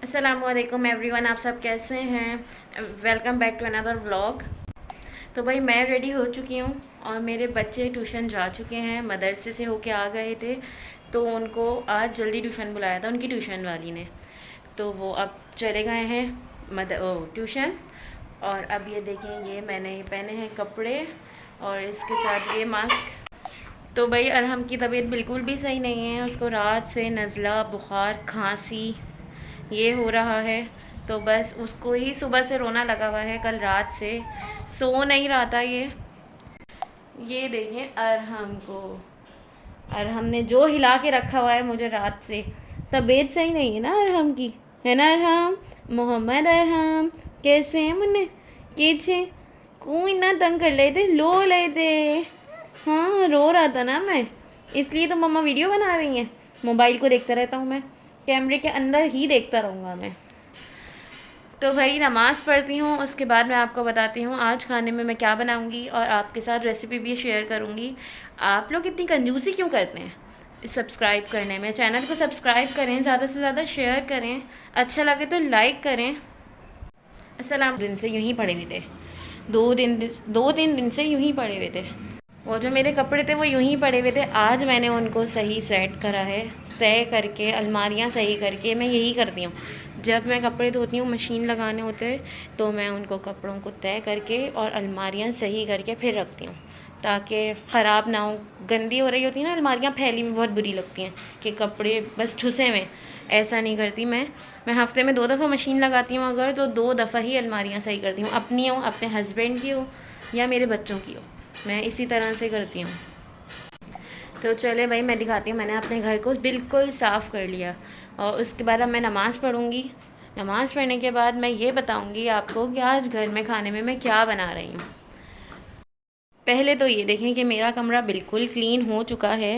अस्सलामुअलैकुम एवरीवन, आप सब कैसे हैं। Welcome back to another vlog. तो भाई मैं रेडी हो चुकी हूँ और मेरे बच्चे ट्यूशन जा चुके हैं, मदरसे से होके आ गए थे। तो उनको आज जल्दी ट्यूशन बुलाया था उनकी ट्यूशन वाली ने, तो वो अब चले गए हैं ट्यूशन। और अब ये देखें, ये मैंने पहने हैं कपड़े और इसके साथ ये मास्क। तो भाई अरहम की तबीयत बिल्कुल भी सही नहीं है, उसको रात से नज़ला, बुखार, खांसी ये हो रहा है। तो बस उसको ही सुबह से रोना लगा हुआ है, कल रात से सो नहीं रहा था ये देखें अरहम को। अरहम ने जो हिला के रखा हुआ है मुझे रात से। तबीयत सही नहीं है ना अरहम की, है ना अरहम? मोहम्मद अरहम कैसे हैं मुन्ने? कैसे को इतना तंग कर ले थे, लो ले थे। हाँ रो रहा था ना मैं, इसलिए तो मम्मा वीडियो बना रही हैं। मोबाइल को देखता रहता हूँ मैं, कैमरे के अंदर ही देखता रहूँगा मैं। तो भाई नमाज़ पढ़ती हूँ, उसके बाद मैं आपको बताती हूँ आज खाने में मैं क्या बनाऊँगी और आपके साथ रेसिपी भी शेयर करूँगी। आप लोग इतनी कंजूसी क्यों करते हैं सब्सक्राइब करने में? चैनल को सब्सक्राइब करें, ज़्यादा से ज़्यादा शेयर करें, अच्छा लगे तो लाइक करें। अस्सलाम। दिन से यूँ ही पड़े हुए थे, दो तीन दिन से यूँ ही पड़े हुए थे। वो जो मेरे कपड़े थे वो यूं ही पड़े हुए थे, आज मैंने उनको सही सेट करा है, तय करके अलमारियां सही करके। मैं यही करती हूँ, जब मैं कपड़े धोती हूँ मशीन लगाने होते हैं तो मैं उनको कपड़ों को तय करके और अलमारियां सही करके फिर रखती हूँ, ताकि ख़राब ना हो। गंदी हो रही होती है ना अलमारियाँ, फैली में बहुत बुरी लगती हैं कि कपड़े बस ठुसे में। ऐसा नहीं करती मैं हफ़्ते में 2 दफ़ा मशीन लगाती हूँ अगर, तो 2 दफ़ा ही अलमारियाँ सही करती हूँ, अपनी हो, अपने हस्बैंड की हो या मेरे बच्चों की हो, मैं इसी तरह से करती हूँ। तो चले भाई मैं दिखाती हूँ, मैंने अपने घर को बिल्कुल साफ़ कर लिया और उसके बाद अब मैं नमाज़ पढ़ूँगी। नमाज़ पढ़ने के बाद मैं ये बताऊँगी आपको कि आज घर में खाने में मैं क्या बना रही हूँ। पहले तो ये देखें कि मेरा कमरा बिल्कुल क्लीन हो चुका है।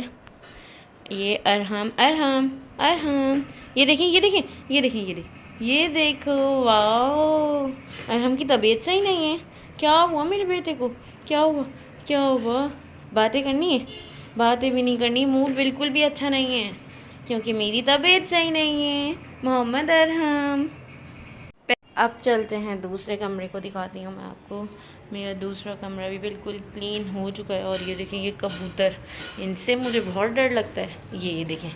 ये अरहम अरहम अरहम, ये देखें ये देखें ये देखें ये देखो, वाह। अरहम की तबीयत सही नहीं है। क्या हुआ मेरे बेटे को? क्या हुआ? क्या हुआ? बातें करनी है? बातें भी नहीं करनी, मूड बिल्कुल भी अच्छा नहीं है क्योंकि मेरी तबीयत सही नहीं है। मोहम्मद अरहम। अब चलते हैं दूसरे कमरे को, दिखाती हूँ मैं आपको। मेरा दूसरा कमरा भी बिल्कुल क्लीन हो चुका है और ये देखें ये कबूतर, इनसे मुझे बहुत डर लगता है। ये देखें,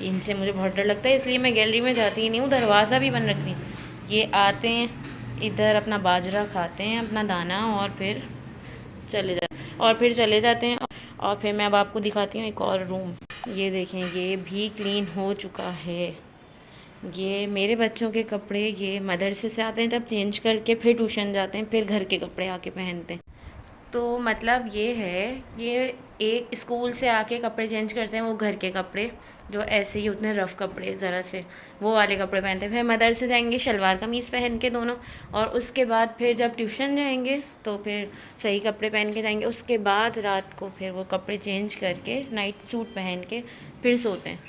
इनसे मुझे बहुत डर लगता है, इसलिए मैं गैलरी में जाती ही नहीं हूँ, दरवाज़ा भी बंद रखती हूँ। ये आते हैं इधर, अपना बाजरा खाते हैं, अपना दाना, और फिर चले जाते हैं। और फिर मैं अब आपको दिखाती हूँ एक और रूम। ये देखें ये भी क्लीन हो चुका है। ये मेरे बच्चों के कपड़े, ये मदरसे से आते हैं तब चेंज करके फिर ट्यूशन जाते हैं, फिर घर के कपड़े आके पहनते हैं। तो मतलब ये है, ये एक स्कूल से आके कपड़े चेंज करते हैं, वो घर के कपड़े जो ऐसे ही उतने रफ़ कपड़े ज़रा से वो वाले कपड़े पहनते हैं। फिर मदरसे जाएंगे शलवार कमीज़ पहन के दोनों, और उसके बाद फिर जब ट्यूशन जाएंगे तो फिर सही कपड़े पहन के जाएंगे। उसके बाद रात को फिर वो कपड़े चेंज करके नाइट सूट पहन के फिर सोते हैं।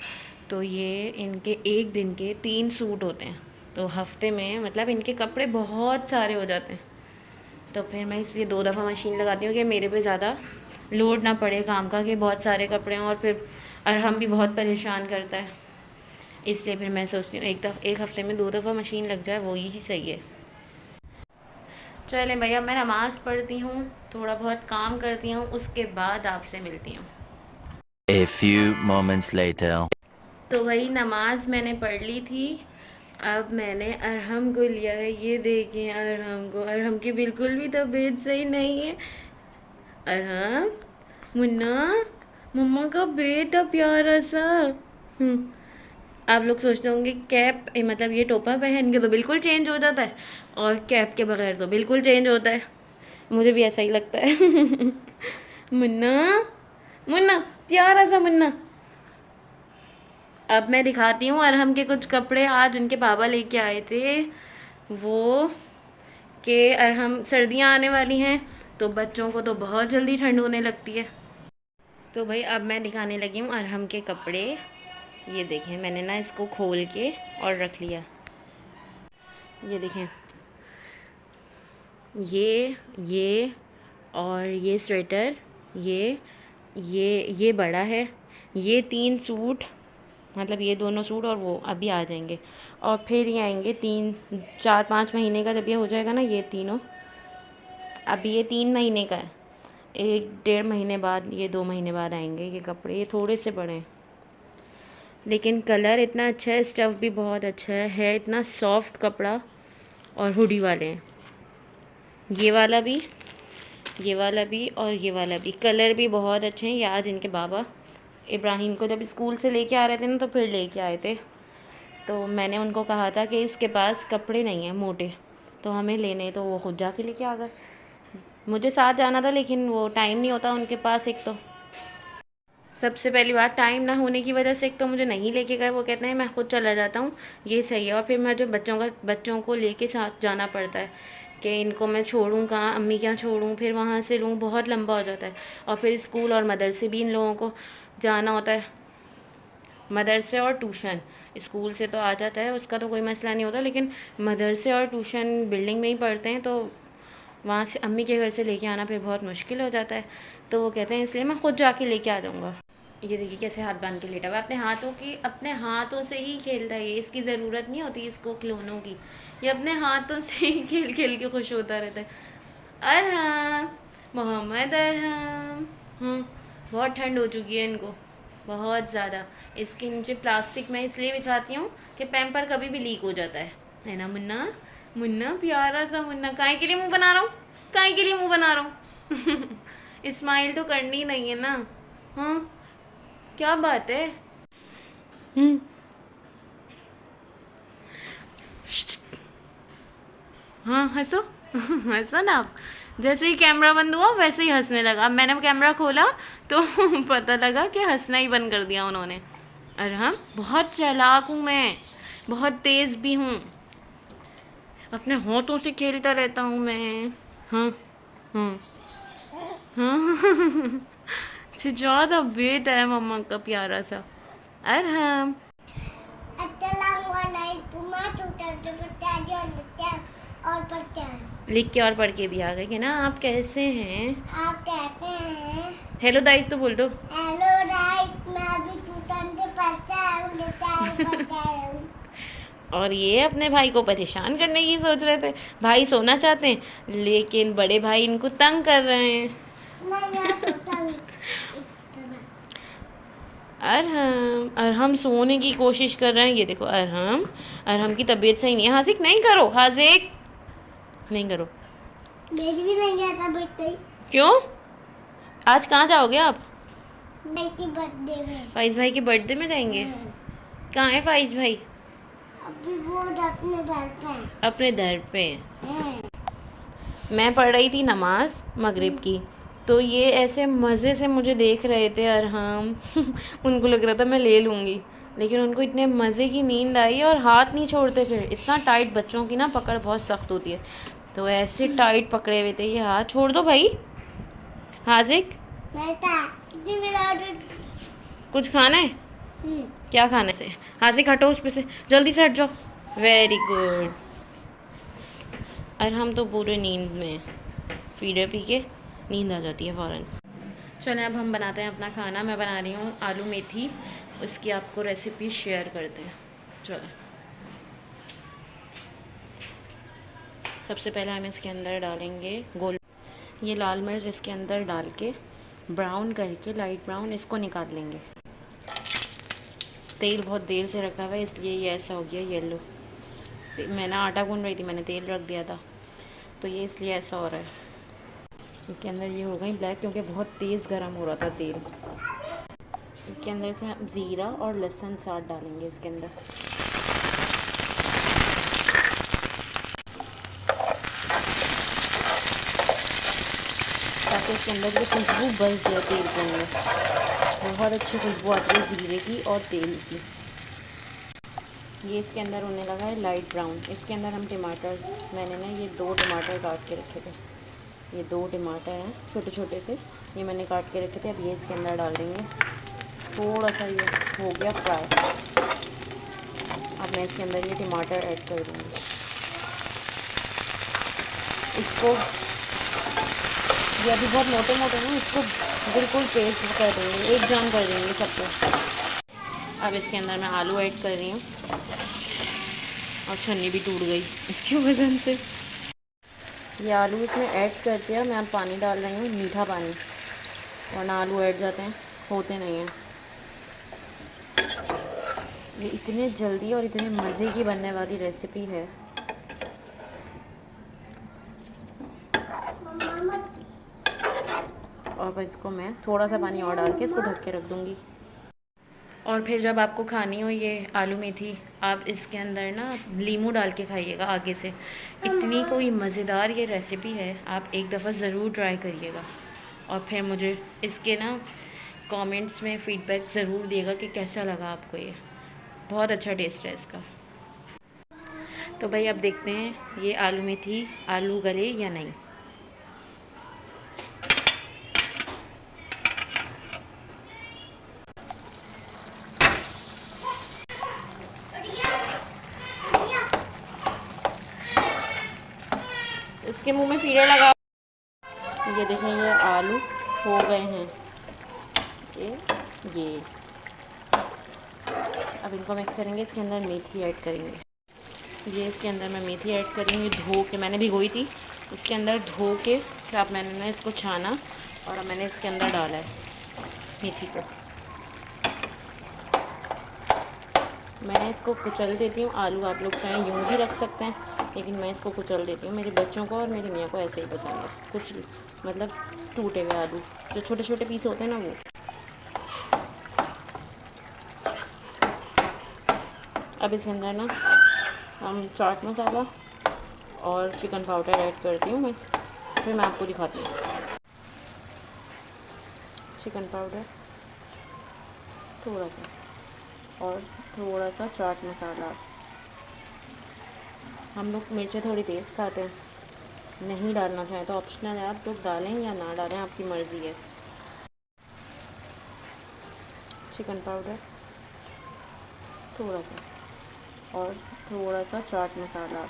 तो ये इनके एक दिन के 3 सूट होते हैं, तो हफ्ते में मतलब इनके कपड़े बहुत सारे हो जाते हैं। तो फिर मैं इसलिए 2 दफ़ा मशीन लगाती हूँ कि मेरे पे ज़्यादा लोड ना पड़े काम का, कि बहुत सारे कपड़े हैं और फिर अरहम भी बहुत परेशान करता है। इसलिए फिर मैं सोचती हूँ एक हफ़्ते में 2 दफ़ा मशीन लग जाए, वो ही सही है। चलें भैया, मैं नमाज़ पढ़ती हूँ, थोड़ा बहुत काम करती हूँ, उसके बाद आपसे मिलती हूँ। A few moments later. तो वही नमाज मैंने पढ़ ली थी, अब मैंने अरहम को लिया है। ये देखें अरहम को, अरहम की बिल्कुल भी तबीयत सही नहीं है। अरहम, मुन्ना, मम्मा का बेटा प्यारा सा। हम्म, आप लोग सोचते होंगे कैप मतलब ये टोपा पहन के तो बिल्कुल चेंज हो जाता है और कैप के बगैर तो बिल्कुल चेंज होता है, मुझे भी ऐसा ही लगता है। मुन्ना, मुन्ना, प्यारा सा मुन्ना। अब मैं दिखाती हूँ अरहम के कुछ कपड़े आज उनके पापा लेके आए थे। वो कि अरहम, सर्दियाँ आने वाली हैं तो बच्चों को तो बहुत जल्दी ठंड होने लगती है। तो भाई अब मैं दिखाने लगी हूँ अरहम के कपड़े। ये देखें, मैंने ना इसको खोल के और रख लिया। ये देखें, ये और ये स्वेटर, ये ये बड़ा है। ये 3 सूट मतलब ये दोनों सूट और वो अभी आ जाएंगे। और फिर ये आएंगे 3 4 5 महीने का, जब ये हो जाएगा ना ये तीनों। अभी ये 3 महीने का है, 1 1.5 महीने बाद, ये 2 महीने बाद आएंगे ये कपड़े। ये थोड़े से बड़े हैं, लेकिन कलर इतना अच्छा है, स्टफ़ भी बहुत अच्छा है इतना सॉफ्ट कपड़ा। और हुडी वाले हैं, ये वाला भी, ये वाला भी और ये वाला भी। कलर भी बहुत अच्छे हैं। ये आज इनके बाबा इब्राहिम को जब स्कूल से लेके आ रहे थे ना, तो फिर लेके आए थे। तो मैंने उनको कहा था कि इसके पास कपड़े नहीं हैं मोटे, तो हमें लेने, तो वो खुद जाके लेके आ गए। मुझे साथ जाना था, लेकिन वो टाइम नहीं होता उनके पास। एक तो सबसे पहली बात, टाइम ना होने की वजह से एक तो मुझे नहीं लेके गए। वो कहते हैं मैं खुद चला जाता हूँ, ये सही है। और फिर मैं जो बच्चों को लेके साथ जाना पड़ता है कि इनको मैं छोड़ूँ कहाँ, अम्मी क्या छोड़ूँ, फिर वहाँ से लूँ, बहुत लंबा हो जाता है। और फिर स्कूल और मदरसे भी इन लोगों को जाना होता है, मदरसे और ट्यूशन। स्कूल से तो आ जाता है, उसका तो कोई मसला नहीं होता, लेकिन मदरसे और ट्यूशन बिल्डिंग में ही पढ़ते हैं, तो वहाँ से अम्मी के घर से लेके आना फिर बहुत मुश्किल हो जाता है। तो वो कहते हैं इसलिए मैं खुद जाके लेके आ जाऊँगा। ये देखिए कैसे हाथ बांध के लेटा हुआ है, अपने हाथों से ही खेलता है ये। इसकी ज़रूरत नहीं होती इसको खिलौनों की, ये अपने हाथों से ही खेल खेल के खुश होता रहता है। अरहम, मोहम्मद अरहम। बहुत ठंड हो चुकी है इनको, बहुत ज़्यादा। इसके नीचे प्लास्टिक मैं इसलिए बिछाती हूँ कि पैम्पर कभी भी लीक हो जाता है ना मुन्ना? मुन्ना प्यारा सा मुन्ना। काय के लिए मुँह बना रहा हूँ, काय के लिए मुँह बना रहा हूँ? स्माइल तो करनी नहीं है ना। हाँ, क्या बात है? हाँ हंसो, हंसो ना आप। जैसे ही कैमरा बंद हुआ वैसे ही हंसने लगा। अब मैंने कैमरा खोला तो पता लगा कि हंसना ही बंद कर दिया उन्होंने। अरे हाँ, बहुत चालाक हूँ मैं, बहुत तेज़ भी हूँ, अपने हाथों से खेलता रहता हूँ मैं। हाँ हाँ हाँ। ज़्यादा बेटा है मम्मा का प्यारा सा। अरहम, लिख के और पढ़ के भी आ गए कि ना। आप कैसे हैं? आप कहते हैं हेलो दाइस तो बोल दो। हेलो राइट, मैं अभी ट्यूशन से पढ़ता हूँ। और ये अपने भाई को परेशान करने की सोच रहे थे। भाई सोना चाहते हैं, लेकिन बड़े भाई इनको तंग कर रहे हैं। अरहम सोने की कोशिश कर रहे हैं। ये देखो अरहम की तबीयत सही नहीं है। हाजिक नहीं करो, हाजिक नहीं करो। मेरी भी नहीं आता बेटे। क्यों? आज कहाँ जाओगे आप? भाई की बर्थडे में। फाइज भाई के बर्थडे में जाएंगे? कहाँ है फाइज भाई? अभी वो अपने घर पे है। अपने घर पे। मैं पढ़ रही थी नमाज मगरिब की, तो ये ऐसे मज़े से मुझे देख रहे थे अरहम। उनको लग रहा था मैं ले लूँगी, लेकिन उनको इतने मज़े की नींद आई और हाथ नहीं छोड़ते। फिर इतना टाइट, बच्चों की ना पकड़ बहुत सख्त होती है, तो ऐसे टाइट पकड़े हुए थे ये। हाथ छोड़ दो भाई। हाजिक, कुछ खाना है? क्या खाने से? हाजिक हटो उस पे से, जल्दी से हट जाओ। Very good. अरहम तो पूरे नींद में, फीडर पी के नींद आ जाती है फ़ौरन। चलें अब हम बनाते हैं अपना खाना। मैं बना रही हूँ आलू मेथी, उसकी आपको रेसिपी शेयर करते हैं। चलो, सबसे पहले हम इसके अंदर डालेंगे ये लाल मिर्च, इसके अंदर डाल के ब्राउन करके, लाइट ब्राउन, इसको निकाल लेंगे। तेल बहुत देर से रखा हुआ है, इसलिए ये ऐसा हो गया येलो। मैंने आटा गूंद रही थी, मैंने तेल रख दिया था, तो ये इसलिए ऐसा हो रहा है। इसके अंदर ये हो गई ब्लैक, क्योंकि बहुत तेज़ गर्म हो रहा था तेल। इसके अंदर से हम ज़ीरा और लहसुन साथ डालेंगे इसके अंदर। ताकि इसके अंदर जो खुशबू बस जाए तेल के अंदर, बहुत अच्छी खुशबू आती है ज़ीरे की और तेल की। ये इसके अंदर होने लगा है लाइट ब्राउन। इसके अंदर हम टमाटर, मैंने ना ये 2 टमाटर काट के रखे थे, ये 2 टमाटर हैं छोटे छोटे से, ये मैंने काट के रखे थे। अब ये इसके अंदर डाल देंगे। थोड़ा सा ये हो गया फ्राई। अब मैं इसके अंदर ये टमाटर ऐड कर दूँगी। इसको, ये अभी बहुत मोटे मोटे हैं, इसको बिल्कुल पेस्ट कर देंगे, एक जान कर देंगे सबको। अब इसके अंदर मैं आलू ऐड कर रही हूँ और छन्नी भी टूट गई इसके वजन से। ये आलू इसमें ऐड कर दिया, मैं अब पानी डाल रही हूँ, मीठा पानी, वरना आलू ऐड जाते हैं, होते नहीं हैं। ये इतने जल्दी और इतने मज़े की बनने वाली रेसिपी है। और बस इसको मैं थोड़ा सा पानी और डाल के इसको ढक के रख दूँगी। और फिर जब आपको खानी हो ये आलू मेथी, आप इसके अंदर ना नींबू डाल के खाइएगा आगे से। इतनी कोई मज़ेदार ये रेसिपी है, आप एक दफ़ा ज़रूर ट्राई करिएगा। और फिर मुझे इसके ना कमेंट्स में फ़ीडबैक ज़रूर दिएगा कि कैसा लगा आपको ये। बहुत अच्छा टेस्ट है इसका। तो भाई अब देखते हैं ये आलू मेथी आलू गले या नहीं। इसके मुंह में कीड़े लगा। ये देखें, ये आलू हो गए हैं ये। अब इनको मिक्स करेंगे, इसके अंदर मेथी ऐड करेंगे। ये इसके अंदर मैं मेथी ऐड करूँगी, धो के मैंने भिगोई थी, इसके अंदर धो के फिर अब मैंने ना इसको छाना और अब मैंने इसके अंदर डाला है मेथी को। मैं इसको कुचल देती हूँ। आलू आप लोग चाहें यूँ भी रख सकते हैं, लेकिन मैं इसको कुचल देती हूँ। मेरे बच्चों को और मेरी मियाँ को ऐसे ही पसंद है, कुछ मतलब टूटे हुए आलू, जो छोटे छोटे पीस होते हैं ना वो। अब इसके अंदर ना हम चाट मसाला और चिकन पाउडर ऐड करती हूँ मैं, फिर मैं आपको दिखाती हूँ। चिकन पाउडर थोड़ा सा और थोड़ा सा चाट मसाला। हम लोग मिर्चें थोड़ी तेज़ खाते हैं, नहीं डालना चाहें तो ऑप्शनल है, आप लोग डालें या ना डालें, आपकी मर्ज़ी है। चिकन पाउडर थोड़ा सा और थोड़ा सा चाट मसाला।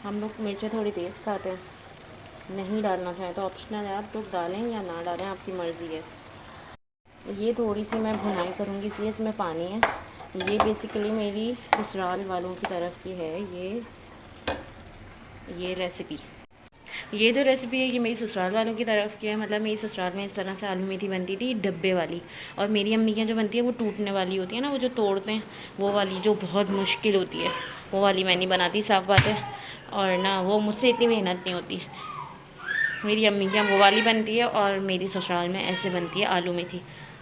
हम लोग मिर्चें थोड़ी तेज़ खाते हैं, नहीं डालना चाहें तो ऑप्शनल है, आप लोग डालें या ना डालें, आपकी मर्ज़ी है। ये थोड़ी सी मैं भुनाई करूँगी, इसलिए इसमें पानी है। ये बेसिकली मेरी ससुराल वालों की तरफ की है ये रेसिपी। ये जो रेसिपी है ये मेरी ससुराल वालों की तरफ की है। मतलब मेरी ससुराल में इस तरह से आलू मेथी बनती थी, डब्बे वाली। और मेरी अम्मी की जो बनती है वो टूटने वाली होती है ना, वो जो तोड़ते हैं वो वाली, जो बहुत मुश्किल होती है, वो वाली मैं नहीं बनाती, साफ़ बात है। और ना वो मुझसे इतनी मेहनत नहीं होती। मेरी अम्मी की वो वाली बनती है और मेरी ससुराल में ऐसे बनती है आलू मेथी।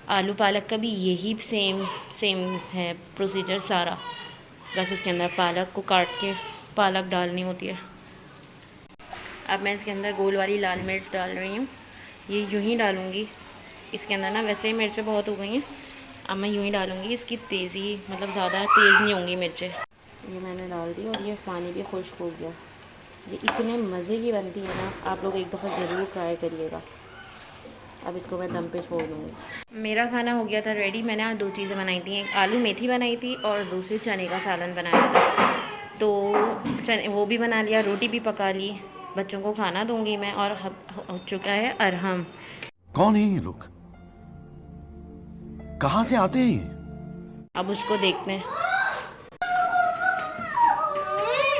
आलू पालक का भी यही सेम है प्रोसीजर सारा, बस इसके अंदर पालक को काट के पालक डालनी होती है। अब मैं इसके अंदर गोल वाली लाल मिर्च डाल रही हूँ, ये यूँ ही डालूँगी। इसके अंदर ना वैसे ही मिर्चें बहुत हो गई हैं, अब मैं यूँ ही डालूँगी। इसकी तेज़ी मतलब ज़्यादा तेज़ नहीं होंगी मिर्चें। ये मैंने डाल दी और ये पानी भी खुश्क हो गया। ये इतने मज़े की बनती है ना, आप लोग एक दफ़ा ज़रूर ट्राई करिएगा। अब इसको मैं दम पे छोड़ दूँगी। मेरा खाना हो गया था रेडी। मैंने आज 2 चीज़ें बनाई थी, एक आलू मेथी बनाई थी और दूसरी चने का सालन बनाया था। तो चने वो भी बना लिया, रोटी भी पका ली, बच्चों को खाना दूँगी मैं। और हो चुका है अरहम। कौन है ये लोग, कहाँ से आते हैं? अब उसको देखते हैं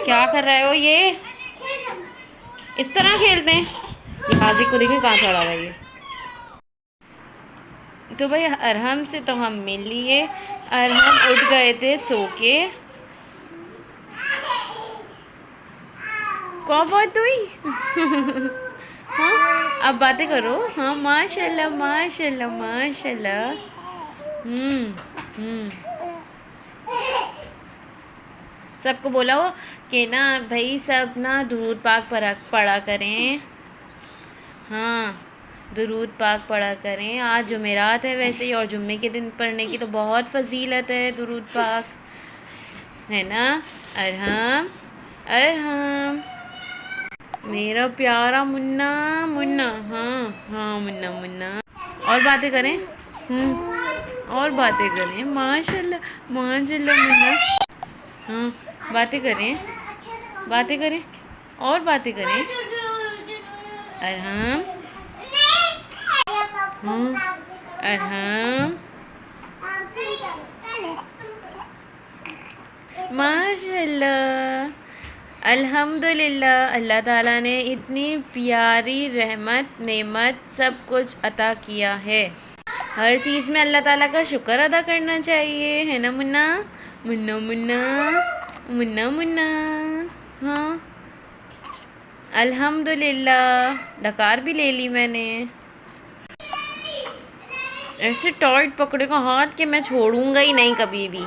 क्या कर रहे हो। ये इस तरह खेलते हैं। ये हाजिक को देखें कहाँ चढ़ा हुआ है ये। तो भाई अरहम से तो हम मिल लिए। अरहम उठ गए थे सो के। कौन बात हुई? हाँ अब बातें करो। हाँ माशाल्लाह माशाल्लाह माशाल्लाह। सबको बोला हो कि ना भाई सब ना दुरूद पाक पढ़ा करें। हाँ दुरूद पाक पढ़ा करें। आज जुमेरात है वैसे ही, और जुम्मे के दिन पढ़ने की तो बहुत फजीलत है दुरूद पाक, है ना। अरहम अरहम मेरा प्यारा मुन्ना मुन्ना। हाँ हाँ मुन्ना मुन्ना। और बातें करें, और बातें करें। माशाल्लाह माशाल्लाह मुन्ना। हाँ बातें करें, बातें करें और बातें करें। अरहम अरहम माशाल्लाह, अल्हम्दुलिल्लाह। अल्लाह ताला ने इतनी प्यारी रहमत नेमत सब कुछ अता किया है। हर चीज़ में अल्लाह ताला का शुक्र अदा करना चाहिए, है ना मुन्ना? मुन्ना मुन्ना मुन्ना मुन्ना। हाँ, अल्हम्दुलिल्लाह। डकार भी ले ली मैंने। ऐसे टाइट पकड़ेगा हाथ कि मैं छोड़ूंगा ही नहीं कभी भी।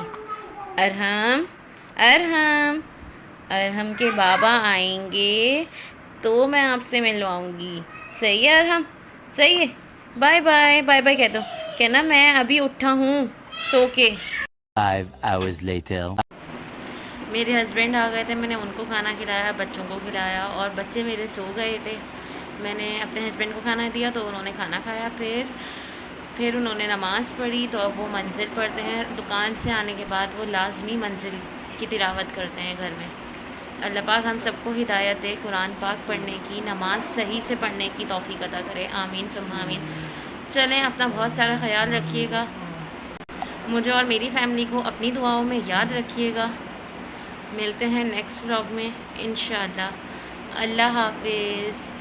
अरहम अरहम अरहम के बाबा आएंगे तो मैं आपसे मिलवाऊंगी। सही है अरहम? सही है। बाय बाय बाय बाय कह दो। कहना मैं अभी उठा हूँ सो के। 5 hours later. मेरे हस्बैंड आ गए थे, मैंने उनको खाना खिलाया, बच्चों को खिलाया और बच्चे मेरे सो गए थे। मैंने अपने हस्बैंड को खाना दिया तो उन्होंने खाना खाया। फिर उन्होंने नमाज़ पढ़ी तो अब वो मंजिल पढ़ते हैं। दुकान से आने के बाद वो लाजमी मंजिल की तिलावत करते हैं घर में। अल्लाह पाक हम सबको हिदायत दे कुरान पाक पढ़ने की, नमाज सही से पढ़ने की तौफीक अता करे। आमीन सुम्मा आमीन। चलें, अपना बहुत सारा ख्याल रखिएगा। मुझे और मेरी फैमिली को अपनी दुआओं में याद रखिएगा। मिलते हैं नेक्स्ट व्लॉग में इंशाअल्लाह। अल्लाह हाफिज़।